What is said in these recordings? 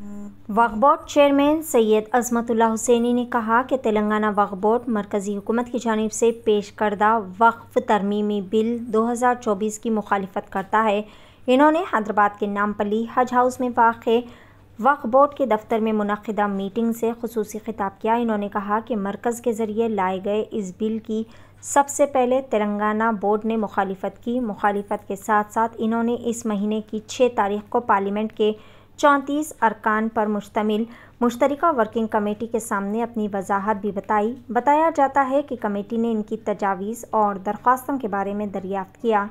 वक्फ board chairman Syed Azmatullah Hussaini ने कहा कि तेलंगाना वक्फ बोर्ड मरकज़ी हुकूमत की जानिब से पेश करदा वक्फ तरमीमी बिल 2024 की मुखालिफत करता है। इन्होंने हैदराबाद के नामपल्ली हज हाउस में वाक़े वक्फ बोर्ड के दफ्तर में मुनक़िदा मीटिंग से खुसूसी खिताब किया। इन्होंने कहा कि मरकज़ के ज़रिए लाए गए इस बिल की सबसे पहले तेलंगाना बोर्ड ने मुखालिफत की। मुखालिफत के साथ साथ इन्होंने इस महीने की 6 तारीख को पार्लियामेंट के 34 अरकान पर मुश्तमिल मुश्तरका वर्किंग कमेटी के सामने अपनी वजाहत भी बताई। बताया जाता है कि कमेटी ने इनकी तजावीज़ और दरख्वास्तों के बारे में दरियाफ्त किया।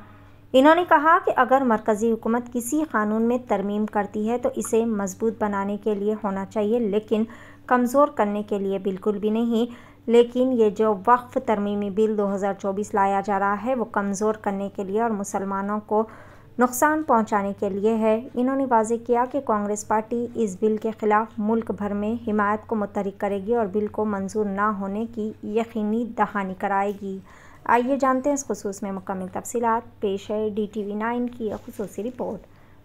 इन्होंने कहा कि अगर मरकज़ी हुकूमत किसी कानून में तरमीम करती है तो इसे मजबूत बनाने के लिए होना चाहिए, लेकिन कमज़ोर करने के लिए बिल्कुल भी नहीं। लेकिन ये जो वक्फ तरमीमी बिल 2024 लाया जा रहा है वो कमज़ोर करने के लिए और मुसलमानों को नुकसान पहुंचाने के लिए है। इन्होंने वाज़ेह किया कि कांग्रेस पार्टी इस बिल के ख़िलाफ़ मुल्क भर में हिमायत को मुतहरिक करेगी और बिल को मंजूर ना होने की यकीनी दहानी कराएगी। आइए जानते हैं इस खुसूस में मुकम्मल तफसीलात। पेश है DTV9 की यह खुसूसी रिपोर्ट।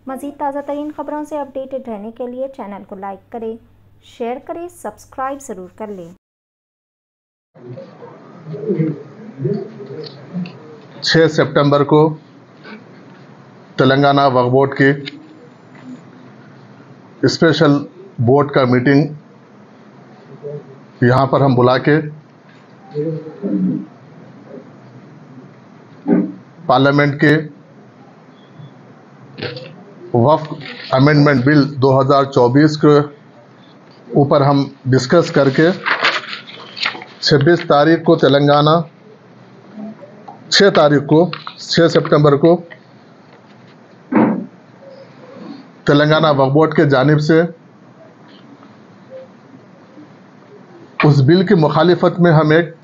मज़ीद ताज़ा तरीन ख़बरों से अपडेटेड रहने के लिए चैनल को लाइक करें, शेयर करें, सब्सक्राइब ज़रूर कर लें। 6 सितंबर को तेलंगाना वक्फ बोर्ड की स्पेशल बोर्ड का मीटिंग यहाँ पर हम बुला के पार्लियामेंट के वक्फ अमेंडमेंट बिल 2024 के ऊपर हम डिस्कस करके 26 तारीख को 6 सितंबर को तेलंगाना वक्फ बोर्ड के जानिब से उस बिल की मुखालिफत में हम एक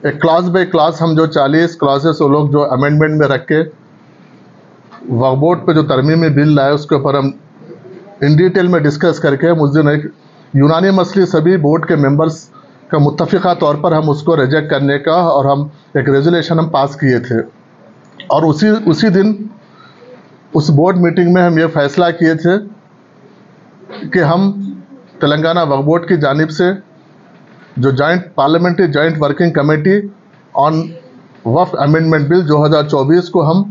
क्लास बाय क्लास हम जो 40 क्लासेस वो लोग जो अमेंडमेंट में रख के वक्फ बोर्ड पे जो तरमीमी बिल लाए उसके ऊपर हम इन डिटेल में डिस्कस करके हम उस दिन एक यूनानिमसली सभी बोर्ड के मेंबर्स का मुत्तफ़िक़ा तौर पर हम उसको रिजेक्ट करने का और हम एक रेजोल्यूशन हम पास किए थे। और उसी दिन उस बोर्ड मीटिंग में हम ये फैसला किए थे कि हम तेलंगाना वक्फ बोर्ड की जानिब से जो parliamentary joint working committee on Waqf amendment bill 2024 को हम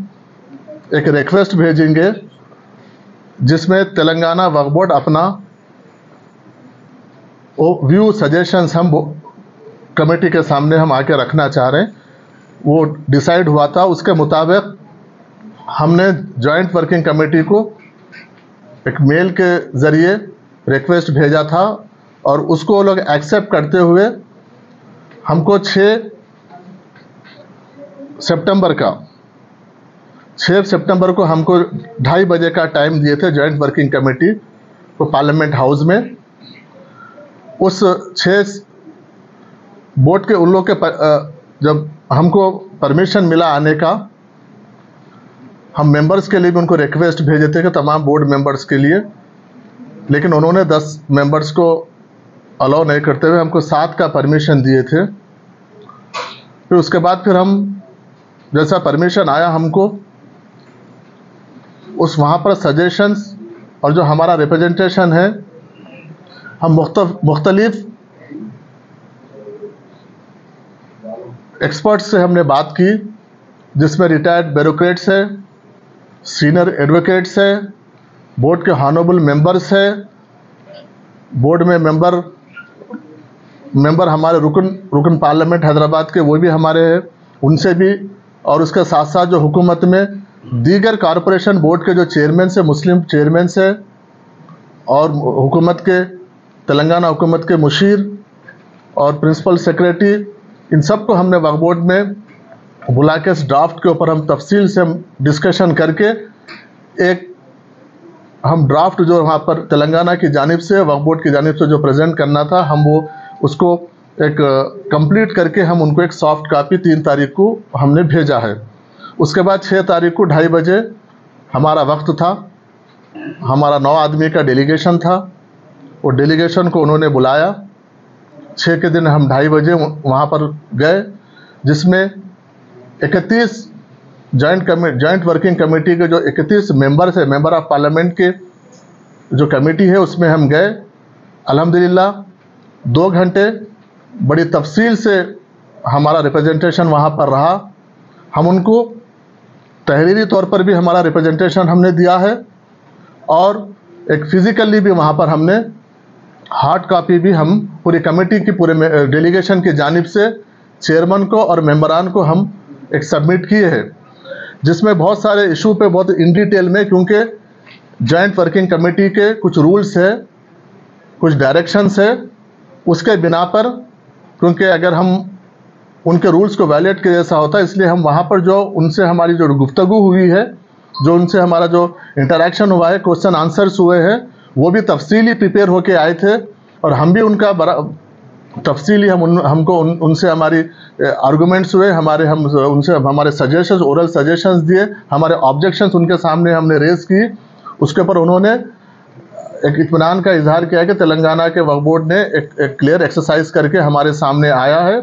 एक रिक्वेस्ट भेजेंगे जिसमें तेलंगाना वक्फ बोर्ड अपना व्यू सजेशंस हम कमेटी के सामने हम आके रखना चाह रहे हैं। वो डिसाइड हुआ था, उसके मुताबिक हमने जॉइंट वर्किंग कमेटी को एक मेल के ज़रिए रिक्वेस्ट भेजा था और उसको वो लोग एक्सेप्ट करते हुए हमको 6 सितंबर को हमको 2:30 बजे का टाइम दिए थे जॉइंट वर्किंग कमेटी को पार्लियामेंट हाउस में। उस 6 बोर्ड के उन लोग के जब हमको परमिशन मिला आने का, हम मेंबर्स के लिए भी उनको रिक्वेस्ट भेजे थे कि तमाम बोर्ड मेंबर्स के लिए, लेकिन उन्होंने 10 मेंबर्स को अलाउ नहीं करते हुए हमको 7 का परमिशन दिए थे। फिर उसके बाद फिर हम जैसा परमिशन आया हमको उस वहाँ पर सजेशंस और जो हमारा रिप्रेजेंटेशन है हम मुख्तलिफ एक्सपर्ट्स से हमने बात की, जिसमें रिटायर्ड ब्यूरोक्रेट्स है, सीनियर एडवोकेट्स है, बोर्ड के हॉनरेबल मेंबर्स है, बोर्ड में मेंबर हमारे रुकन पार्लियामेंट हैदराबाद के वो भी हमारे हैं, उनसे भी, और उसके साथ साथ जो हुकूमत में दीगर कॉरपोरेशन बोर्ड के जो चेयरमैन से मुस्लिम चेयरमैन से और हुकूमत के तेलंगाना हुकूमत के मुशीर और प्रिंसिपल सेक्रेटरी, इन सब को हमने वक्फ बोर्ड में बुला के इस ड्राफ्ट के ऊपर हम तफसील से हम डिस्कशन करके एक हम ड्राफ्ट जो वहाँ पर तेलंगाना की जानिब से वक्फ बोर्ड की जानिब से जो प्रेजेंट करना था हम वो उसको एक कंप्लीट करके हम उनको एक सॉफ्ट कापी 3 तारीख को हमने भेजा है। उसके बाद 6 तारीख को 2:30 बजे हमारा वक्त था, हमारा 9 आदमी का डेलीगेशन था। वो डेलीगेशन को उन्होंने बुलाया। 6 के दिन हम 2:30 बजे वहाँ पर गए, जिसमें 31 जॉइंट वर्किंग कमेटी के जो 31 मेंबर्स है, मेंबर ऑफ पार्लियामेंट के जो कमेटी है उसमें हम गए। अल्हम्दुलिल्लाह 2 घंटे बड़ी तफसील से हमारा रिप्रेजेंटेशन वहाँ पर रहा। हम उनको तहरीरी तौर पर भी हमारा रिप्रेजेंटेशन हमने दिया है और एक फिज़िकली भी वहाँ पर हमने हार्ड कॉपी भी हम पूरी कमेटी की पूरे डेलीगेशन की जानिब से चेयरमैन को और मेंबरान को हम एक सबमिट किए हैं, जिसमें बहुत सारे इशू पे बहुत इन डिटेल में, क्योंकि जॉइंट वर्किंग कमेटी के कुछ रूल्स है, कुछ डायरेक्शंस है, उसके बिना पर, क्योंकि अगर हम उनके रूल्स को वायलेट के जैसा होता है, इसलिए हम वहाँ पर जो उनसे हमारी जो गुफ्तगू हुई है, जो उनसे हमारा जो इंटरेक्शन हुआ है, क्वेश्चन आंसर्स हुए हैं, वो भी तफसीली प्रिपेयर होके आए थे और हम भी उनका बड़ा तफसीली हमको उनसे हमारी आर्गूमेंट्स हुए, उनसे हमारे सजेशंस, ओरल सजेशंस दिए, हमारे ऑब्जेक्शंस उनके सामने हमने रेज की। उसके ऊपर उन्होंने एक इत्मीनान का इजहार किया कि तेलंगाना के वक्फ बोर्ड ने एक क्लियर एक्सरसाइज करके हमारे सामने आया है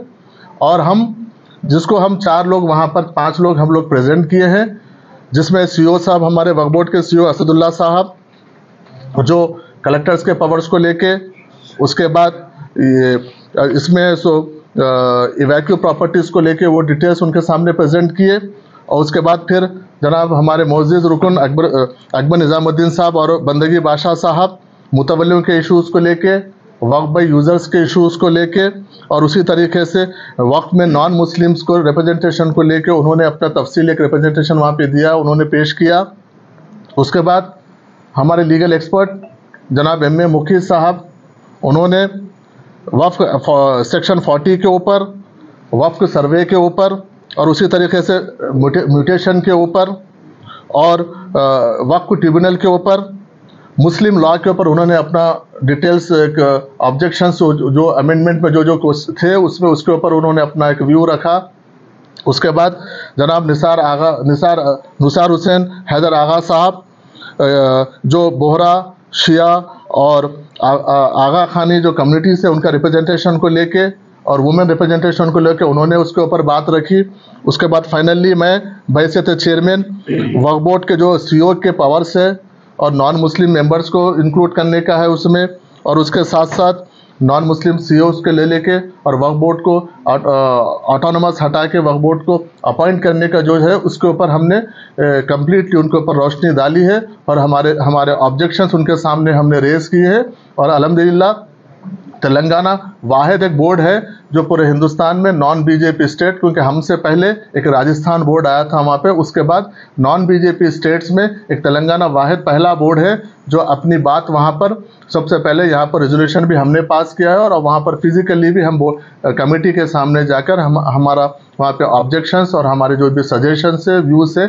और जिसको हम 4 लोग वहाँ पर 5 लोग हम लोग प्रेजेंट किए हैं, जिसमें सीईओ साहब, हमारे वक्फ बोर्ड के सीईओ असदुल्ला साहब, जो कलेक्टर्स के पावर्स को लेके, उसके बाद इसमें इवैक्यू प्रॉपर्टीज़ को लेके वो डिटेल्स उनके सामने प्रेजेंट किए। और उसके बाद फिर जनाब हमारे मोअज़्ज़िज़ रुकन अकबर निज़ामुद्दीन साहब और बंदगी बादशाह साहब मुतवल्लियों के इशूज़ को लेके, वक्फ बाई यूज़र्स के इशूज़ को लेके, और उसी तरीके से वक्फ में नॉन मुस्लिम्स को रिप्रेजेंटेशन को लेके उन्होंने अपना तफसील एक रिप्रेजेंटेशन वहाँ पे दिया, उन्होंने पेश किया। उसके बाद हमारे लीगल एक्सपर्ट जनाब एम ए मुखी साहब, उन्होंने वक्फ सेक्शन 40 के ऊपर, वक्फ सर्वे के ऊपर और उसी तरीके से म्यूटेशन के ऊपर और वक्फ ट्रिब्यूनल के ऊपर, मुस्लिम लॉ के ऊपर उन्होंने अपना डिटेल्स ऑब्जेक्शंस जो अमेंडमेंट में जो थे उसमें उसके ऊपर उन्होंने अपना एक व्यू रखा। उसके बाद जनाब नुसार हुसैन हैदर आगा साहब, जो बोहरा, शिया और आगा खानी जो कम्युनिटी से उनका रिप्रेजेंटेशन को लेके और वुमेन रिप्रेजेंटेशन को लेके उन्होंने उसके ऊपर बात रखी। उसके बाद फाइनली मैं बैसियत चेयरमैन वक्फ बोर्ड के जो सीईओ के पावर्स है और नॉन मुस्लिम मेंबर्स को इंक्लूड करने का है उसमें, और उसके साथ साथ नॉन मुस्लिम सीईओज़ के लेके और वक्फ बोर्ड को ऑटोनमस हटा के वक्फ बोर्ड को अपॉइंट करने का जो है उसके ऊपर हमने कम्प्लीटली उनके ऊपर रोशनी डाली है और हमारे ऑब्जेक्शंस उनके सामने हमने रेज़ किए हैं। और अल्हम्दुलिल्लाह तेलंगाना वाहिद एक बोर्ड है जो पूरे हिंदुस्तान में नॉन बीजेपी स्टेट, क्योंकि हमसे पहले एक राजस्थान बोर्ड आया था वहाँ पे, उसके बाद नॉन बीजेपी स्टेट्स में एक तेलंगाना वाहिद पहला बोर्ड है जो अपनी बात वहाँ पर सबसे पहले यहाँ पर रेजोल्यूशन भी हमने पास किया है और वहाँ पर फिजिकली भी हम कमेटी के सामने जाकर हमारा वहाँ पे ऑब्जेक्शंस और हमारे जो भी सजेशंस है, व्यूज़ है,